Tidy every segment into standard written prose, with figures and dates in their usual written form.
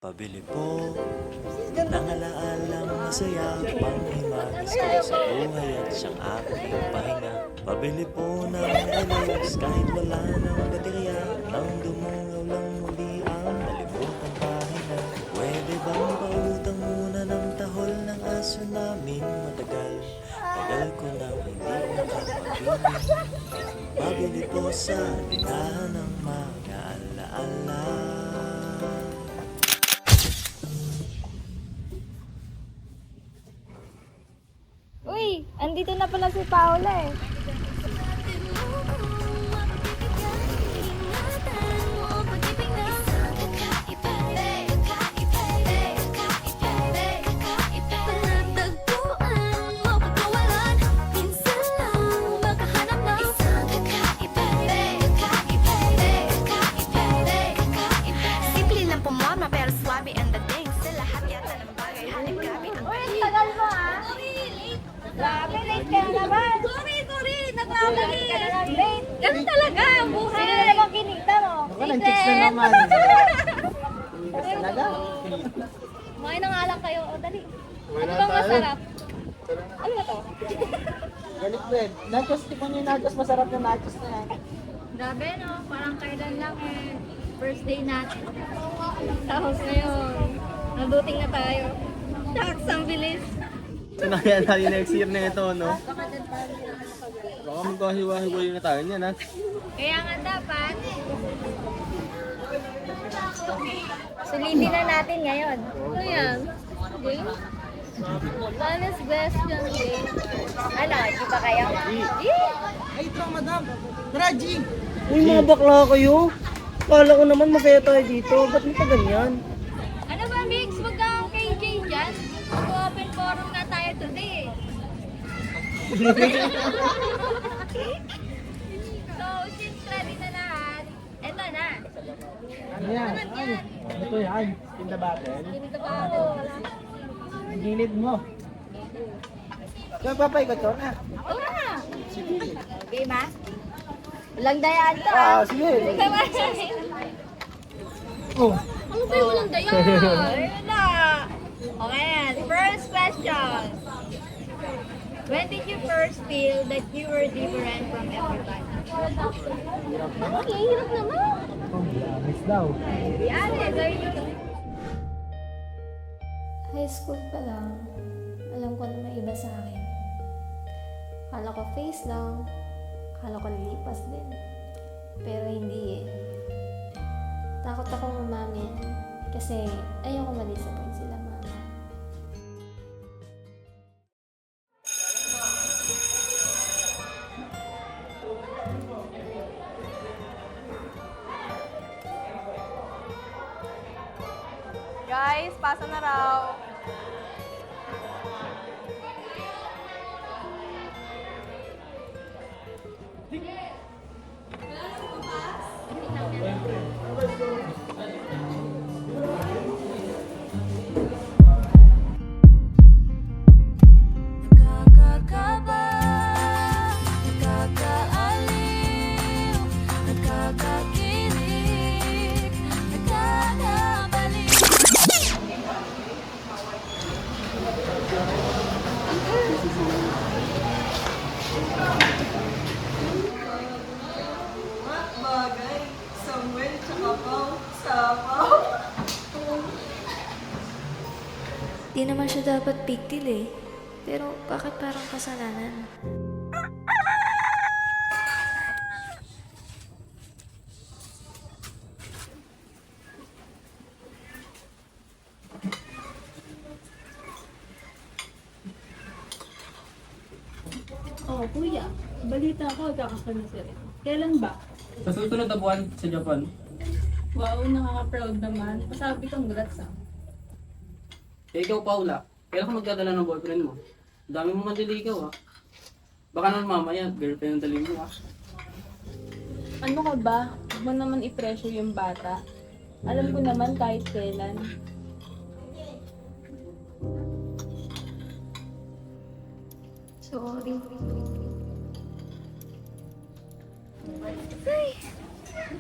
Pabili po ng alaalang masaya, panghimagis ko sa buhay at siyang aking pahinga. Pabili po ng LX kahit wala ng baterya, nang dumungaw lang muli ang nalimutan pahina. Pwede bang pautang muna ng tahol ng aso namin matagal? Tagal ko nang hindi nakapagbinig. Pabili po sa tindahan ng mga alaala. Uy, andito na pala si Paula eh. Simple lang pumorma pero swabe ang dating sa lahat yata ng bagay halip kami ang Uy, ang tagal mo ah. Grabe, late ka na naman. Sorry, nagkamali. Late. Ganun talaga ang buhay. Sino na naman kinita mo? Ako lang, chicks na naman. Talaga? Kumain na nga lang kayo. O, dali. Wala Ano bang tayo. masarap? Ano ba to? Galit bread. Nachos, tipo niyo yung nachos. Masarap yung nachos na yan. Grabe no, parang kailan lang eh. First day natin. Tapos ngayon, naduting na tayo. Shucks, ang bilis. Sanayan natin next year na ito, no? Baka magkahiwa-hiwalay na tayo niyan, ha? Kaya nga dapat, sulitin na natin ngayon. Ano yan? Game? Honest question game. Ano, di ba kayo? Ay, ito, madam. Tara, G! Uy, mga bakla kayo. Kala ko naman masaya tayo dito. Ba't mo pa ganyan? Ano ba, Mix? Huwag kang KJ dyan. Mag-open forum na tayo today. So, since ready na lahat, eto na. Ano yan? Ay, ito yan. In the battle. Dito pa ako. Gilid mo. Kaya papaikot ko na. Oo na. Game ha? Walang dayaan to Ah, ha? sige. Ano Oh. ba yung walang dayaan? Ayun na. Okay, first question. When did you first feel that you were different from everybody? Okay, hirap naman. Oh, miss daw. Yan eh, very good. High school pa lang, alam ko na may iba sa akin. Akala ko face lang, akala ko lilipas din. Pero hindi eh. Takot akong umamin kasi ayoko ma-disappoint sila mama. Guys, pasa na raw. Nakakakaba, nakakaaliw, nakakakilig, nakakabaliw. Bagay, Samuel, tsaka Pao, Sapaw. Di naman siya dapat big deal eh. Pero bakit parang kasalanan? Oh, kuya. Balita ko, kakakansel. Kailan ba? Sa susunod na buwan sa Japan. Wow, nakaka-proud naman. Pasabi congrats ah. Eh ikaw, Paula, kailan ka magdadala ng boyfriend mo? Ang dami mo manliligaw, ha? Baka naman mamaya, girlfriend ang daling mo, ha? Ano ka ba? Huwag mo naman i-pressure yung bata. Alam ko naman kahit kailan. Sorry.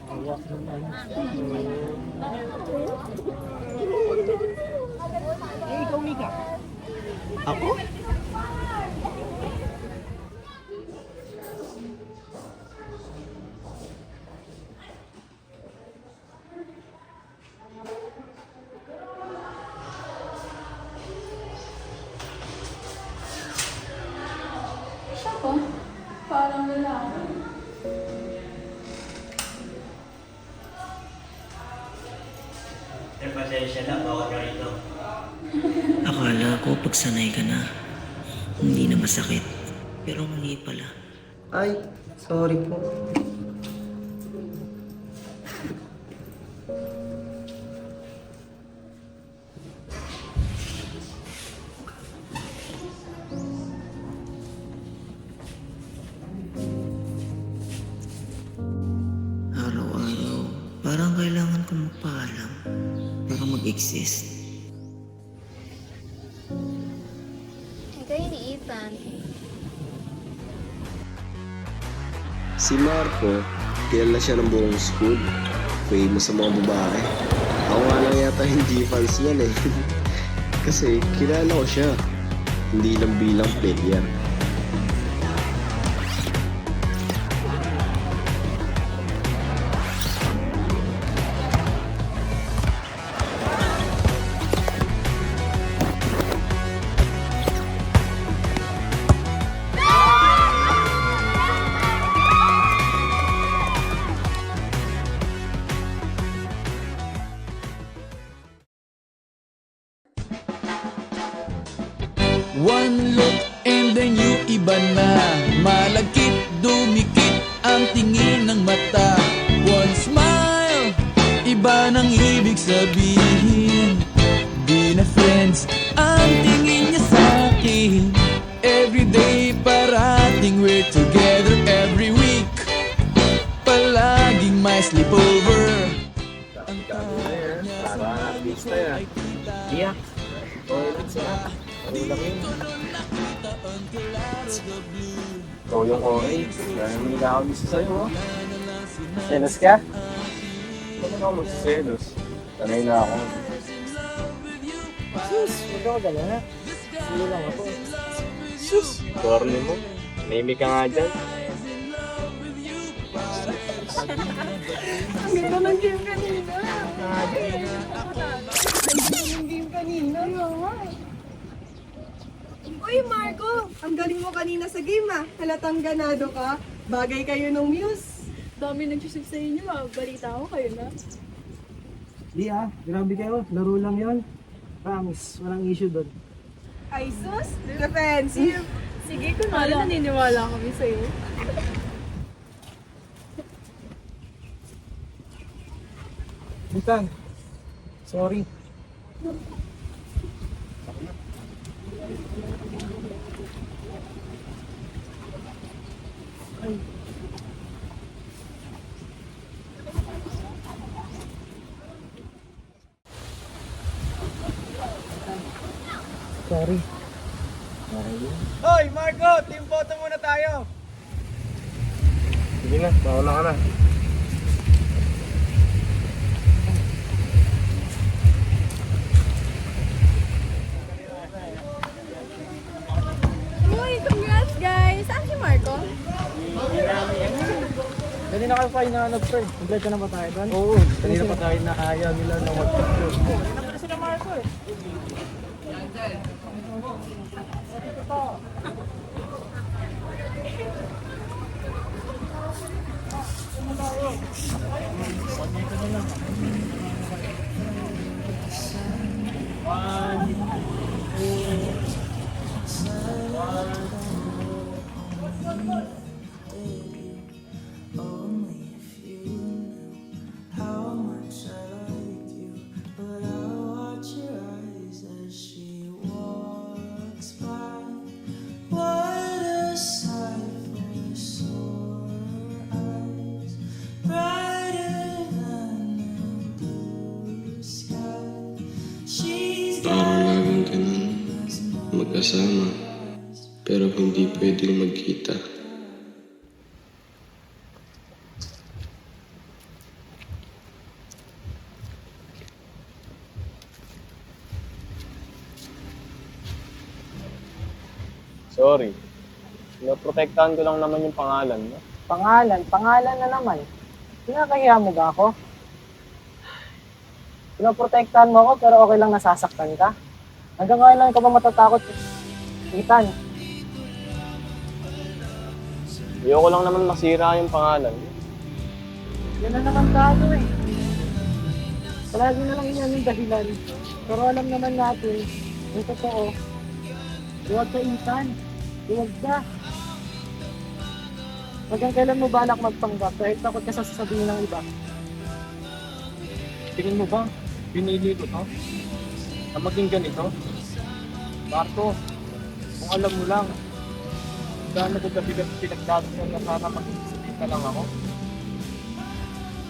Hawak naman. Ako? Siya po? Parang lalaki. Akala ko pag sanay ka na, hindi na masakit. Pero mali pala. Ay, sorry po. Araw-araw, parang kailangan kong magpaalam para mag-exist. Kayo ni Ethan. Si Marco, kilala siya ng buong school. Famous sa mga babae. Ako nga lang yata hindi fans niyan eh. Kasi kilala ko siya. Hindi lang bilang player. One look and then you iba na. Malagkit, dumikit ang tingin ng mata. One smile, iba nang ibig sabihin. Di na friends ang tingin niya sa'kin. Everyday parating we're together every week. Palaging may sleepover. Ang tawag niya sa mga gusto ay kita. Dito lang nakita ang klaro the blue. Ikaw yung okay. Dahil may nakakamiss sa'yo, oh. Selos ka? Huwag mo na ako magsiselos. Sanay na ako. Sus, huwag ako gala. Sige lang ako. Sus! Corny mo. Nahimik ka nga dyan. Ang ganda ng game kanina. Ang ganda ng game kanina. Uy, Marco! Ang galing mo kanina sa game ah. Halatang ganado ka. Bagay kayo nung Muse. Dami nagsusig sa inyo ah. Balita ko kayo na. Di grabe kayo. Laro lang yon. Promise, walang issue doon. Ay, sus! Defensive! Sige, kunwari naniniwala kami sa'yo. Ethan, sorry. Sorry. Hoy, Marco! Team photo muna tayo! Sige na, mauna ka na. Uy, congrats guys! Saan si Marco? Kanina kayo pa hinahanap sir. Kompleto na ba tayo doon? Oo. Kanina pa tayo nakaya nila ng mag-picture. Kanina pa sila Marco eh. Parang laging ganun, magkasama, pero hindi pwedeng magkita. Sorry. Pinoprotektahan ko lang naman yung pangalan mo. Pangalan na naman. Kinakahiya mo ba ako? Pinoprotektahan mo ako pero okay lang nasasaktan ka? Hanggang ngayon lang ka ba matatakot? Ethan, Ayoko lang naman masira yung pangalan mo. yan na naman tayo eh. Palagi na lang yan yung dahilan. Pero alam naman natin, yung totoo, huwag ka Ethan. Huwag ka. Hanggang kailan mo balak magpanggap kahit takot ka sa sasabihin ng iba? Tingin mo ba, pinili ko to? Na maging ganito? Marco, kung alam mo lang, gaano ko gabigat pinagdadaan na sana mag-isipin ka lang ako?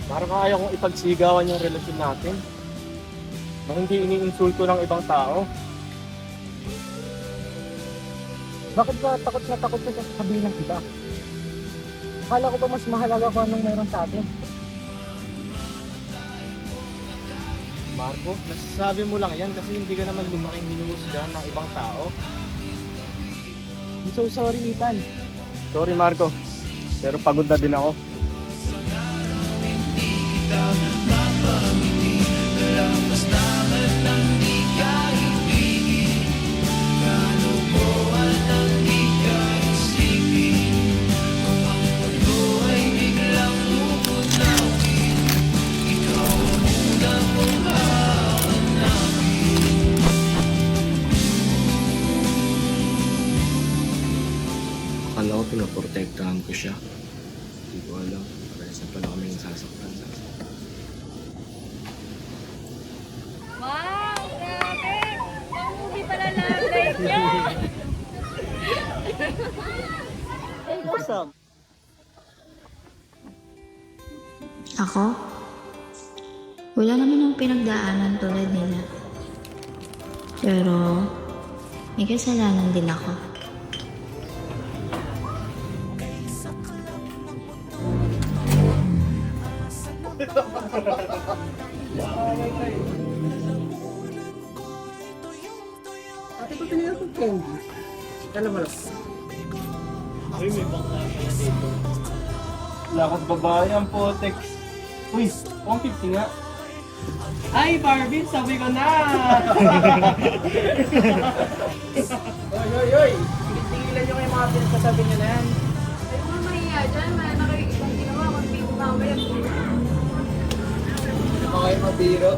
Parang ayaw kong ipagsigawan yung relasyon natin na hindi iniinsulto ng ibang tao. Bakit ba takot ka sa sabihin ng iba? Akala ko ba mas mahalaga kung anong meron sa atin? Marco, nasasabi mo lang yan kasi hindi ka naman lumaking hinuhusgahan ng ibang tao. I'm so sorry, Ethan. Sorry, Marco. Pero pagod na din ako. Akala ko pinaprotektahan ko siya. Hindi ko alam. Parehas na pala kami yung sasaktan. Wow, grabe! Pang movie pala lang like yan! Ako? Wala naman akong pinagdaanan tulad nila. Pero, may kasalanan din ako. Ate ko pinila ko candy. Alam mo lang. Uy, may bangka pala dito. Lakas babae ang potex. Uy, 150 nga. Ay, Barbie, sabi ko na! Oy! Tigilan nyo kayo mga pinagsasabi nyo na yan. Ay, kung mahiya dyan, wala na kayo ibang ginawa kung hindi ko mamaya. Hindi mo kayo mabiro.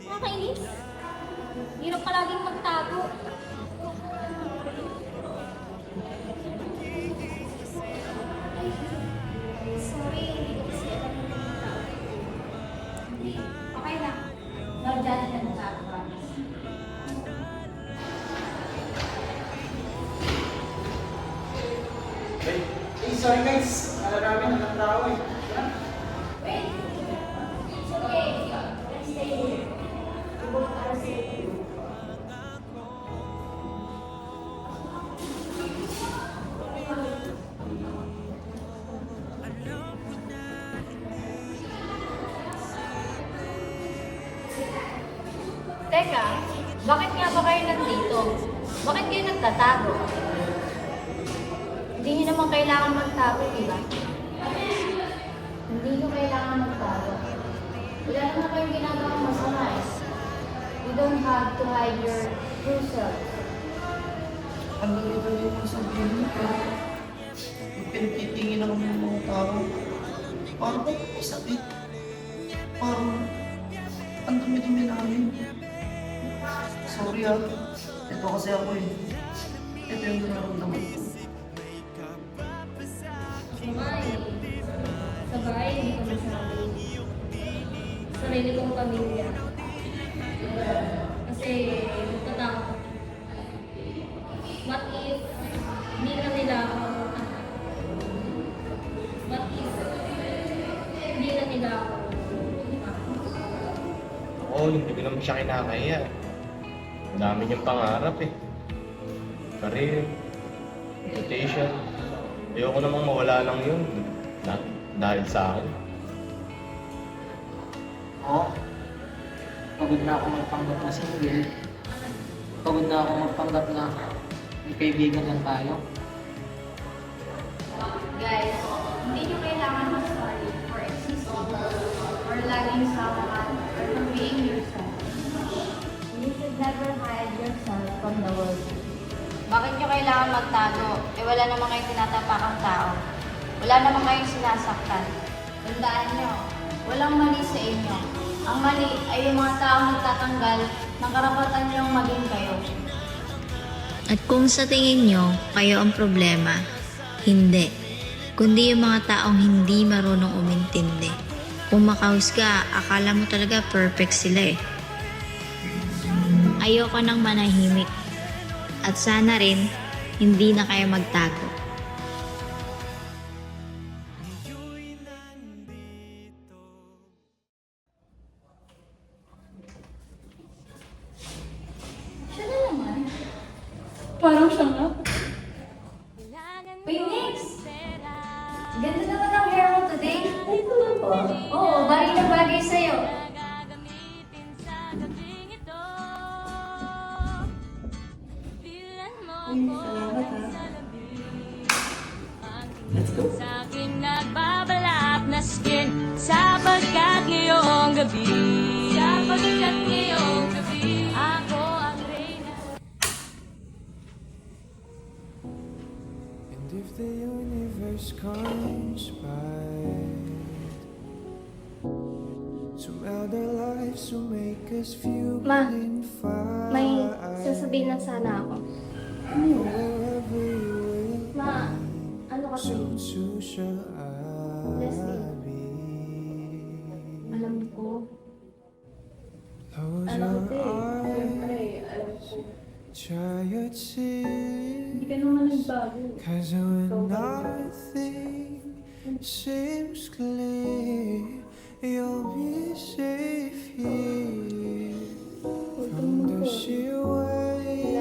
Nakakainis. Hirap palaging magtago. Sorry, hindi ko kasi alam yung mga tao. Hindi, okay lang. Nagdali na ng tao, promise. Hey, sorry guys. Alam namin ang tao eh. Wait! It's okay. Let's stay here. We both are safe. Teka, bakit nga ba kayo nandito? Bakit kayo nagtatago? Hindi nyo naman kailangan magtago, di ba? Hindi nyo kailangan magtago. Wala naman kayong ginagawang masama eh. You don't have to hide your true self. Ano ito yung sabihin mo? Pinagtitingin ako ng mga tao. Parang ako may sakit. Parang ang dumi-dumi namin. Sorry ah. Ito kasi ako eh. Ito yung nararamdaman ko. Kumay. Sa bahay, hindi ko masabi. Sarili kong pamilya. Kasi, natatakot ako. What if, hindi na nila ako, what if, hindi na nila ako, Oo, hindi ko naman siya kinakaya. Ang dami niyang pangarap eh. Career, reputation. Ayoko namang mawala lang yun. Dahil sa akin. Oo. Pagod na ako magpanggap na single. Pagod na ako magpanggap na may kaibigan lang tayo. guys, hindi nyo kailangan mag-sorry for existing or laging someone or for being yourself. You should never hide yourself from the world. Bakit nyo kailangan magtago? Eh wala naman kayong tinatapakang tao. Wala naman kayong sinasaktan. Tandaan nyo, walang mali sa inyo. Ang mali ay yung mga taong nagtatanggal ng karapatan nyong maging kayo. At kung sa tingin nyo, kayo ang problema, hindi. Kundi yung mga taong hindi marunong umintindi. Kung makahusga, akala mo talaga perfect sila eh. Ayoko nang manahimik. At sana rin, hindi na kayo magtago. Siya na naman. Parang siya nga. Uy, Nix! Ganda naman ang hair mo today. Ay, tulad po. Oo, bagay na bagay sa'yo. Salamat ha. Sa akin nagbabalak na skin sapagkat ngayong gabi ako ang reyna. And if the universe conspired to meld our lives to make us feel Ma, good and fine. may sasabihin lang sana ako. Wherever you will Ma, ano kasi, so shall Leslie. I be. alam ko, Close alam ko your eh. eyes, dry your tears. Hindi ka naman nagbago. Cause when nothing seems clear, you'll be safe here. From the sheer weight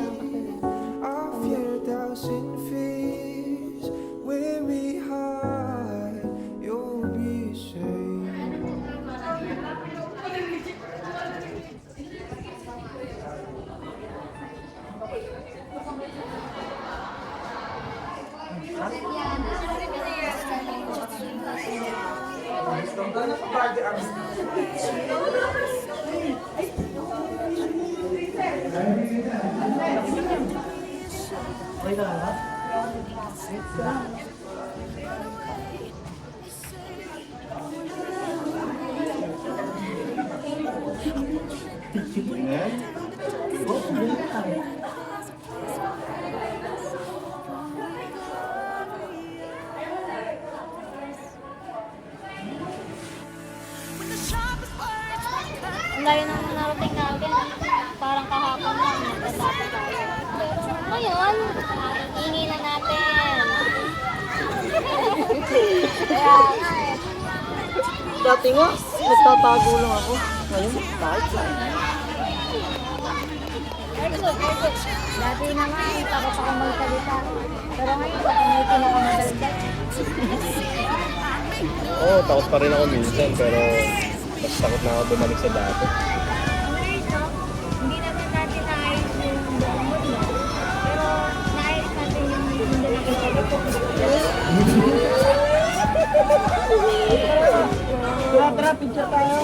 of your doubts and fears, weary heart, you'll be safe. Okay ka lang ba? Ang layo nang narating natin. Parang kahapon lang, nagkasama tayo. Ngayon, ingin na natin. Kaya nga eh. Dati nga, nagtatago lang ako. Ngayon, kahit lang. Very good, very good. Dati naman, takot ako magsalita. Pero ngayon, pagkamitin ako madaldal. Oo, takot pa rin ako minsan, pero mas takot na ako bumalik sa dati. Ang weird, no? Hindi naman natin naayos yung buong mundo. Pero naayos natin yung mundo na kita. picture tayo.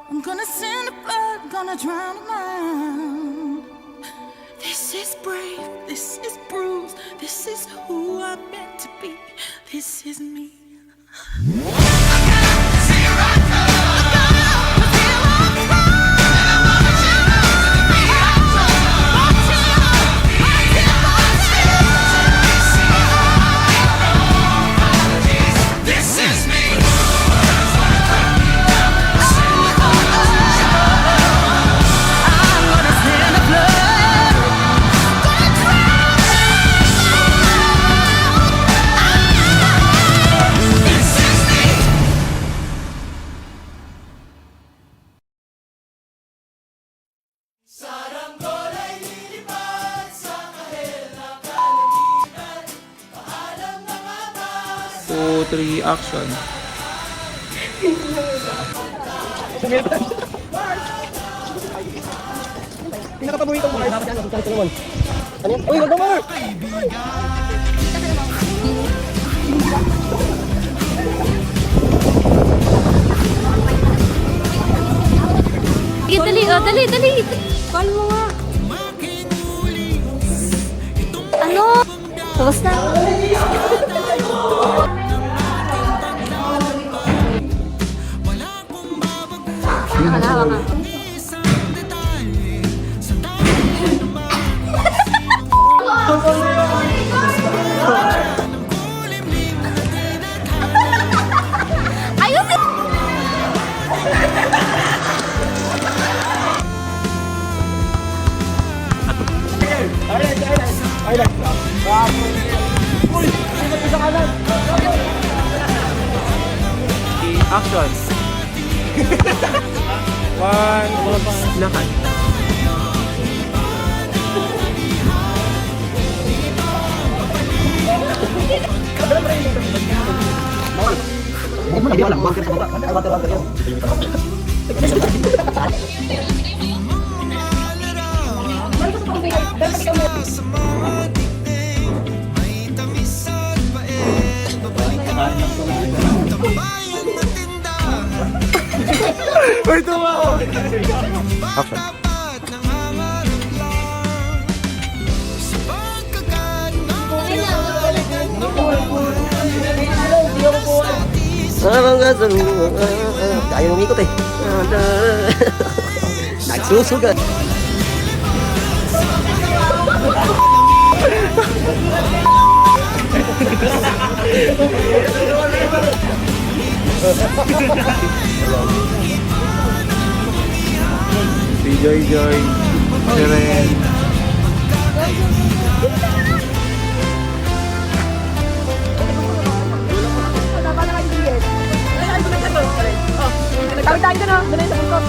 I'm gonna send the blood, gonna drown them out. This is brave, this is bruised, this is who I'm meant to be, this is me. Two, three, action. Pinakatabuhin mo kayo. Ano yan? Uy, wag mo! Dali, dali. Call mo nga. Ano? Tapos na. Halawa ka. Ayusin! Action. One, lakad. Uy, tumawa! Action. Ayaw umikot eh. Nagsusugat. Si Joy. Keren. Tawid-tawid ka na. Doon sa bungkok.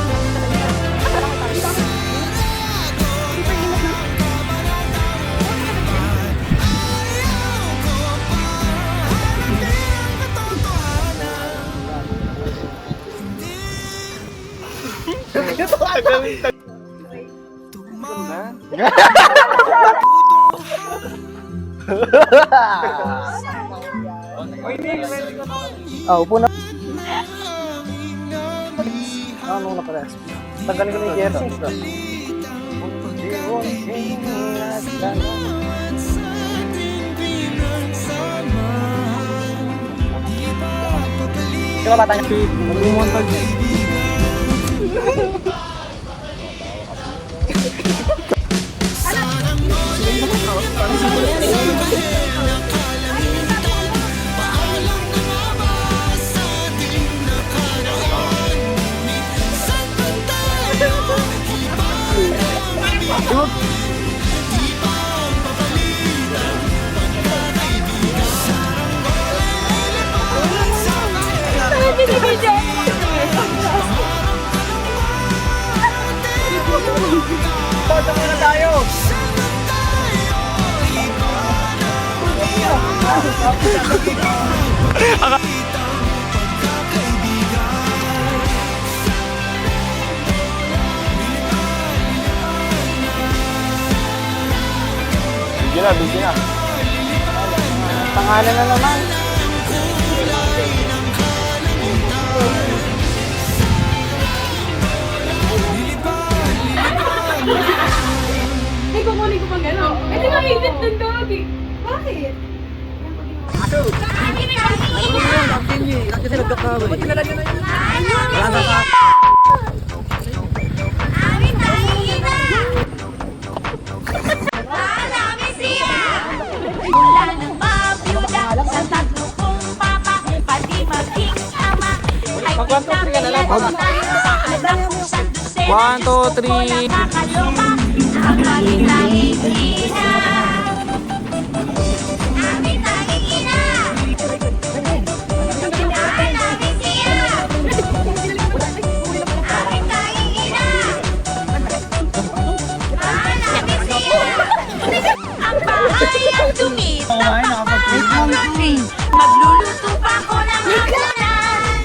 Upo na. Ano na pala? Tanggalin ko na yung earphones na. Sino ba tayo? Mag-montage. Foto muna tayo! Bigyan na. Pangalan na naman. Ay, kukunin ko pang gano'n. Eh, di nakikit ng doggy. Bakit? Mula ng mabiyuda sa tatlo kong papa, pati maging ama, ay pinakilala sa anak kong sandusena. 1, 2, 3. Nakakaloka ang aming tanging ina. Aming tanging ina. Mahal namin siya. Aming tanging ina. Mahal namin siya. Ang bahay ang dumi, tapak pa ang laundry. Magluluto pa ako ng hapunan.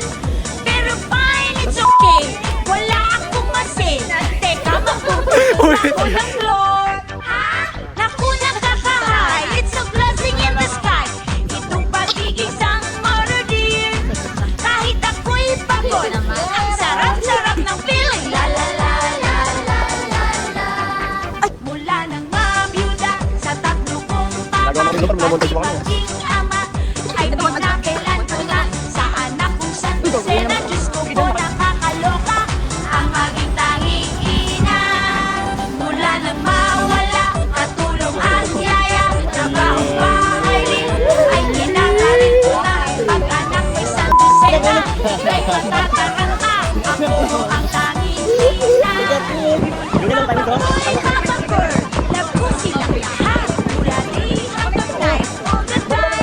Pero fine, it's okay. Wala akong masin. Teka, magpupulo ako ng floor. Ha? Naku, nakakahay. It's a blessing in the sky. Itong pagiging sang murder. Kahit ako'y pagod, ang sarap-sarap ng feeling. La la la la la la la. Mula nang mabiyuda sa tatlo kong papa, pati maging ama, ay pinakailan ko na sa anak kong sandusena. Diyos ko po, nakakaloka ang maging tanging ina. Mula nang mawala, katulong at yaya, trabahong bahay rin, ay kinakarin ko na. Pag anak ko'y sandusena, ika'y matataranta, ako ang tanging ina. Number 5, Papa Bird, love ko silang lahat. Mula day hanggang night, all the time.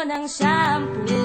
ng shampoo.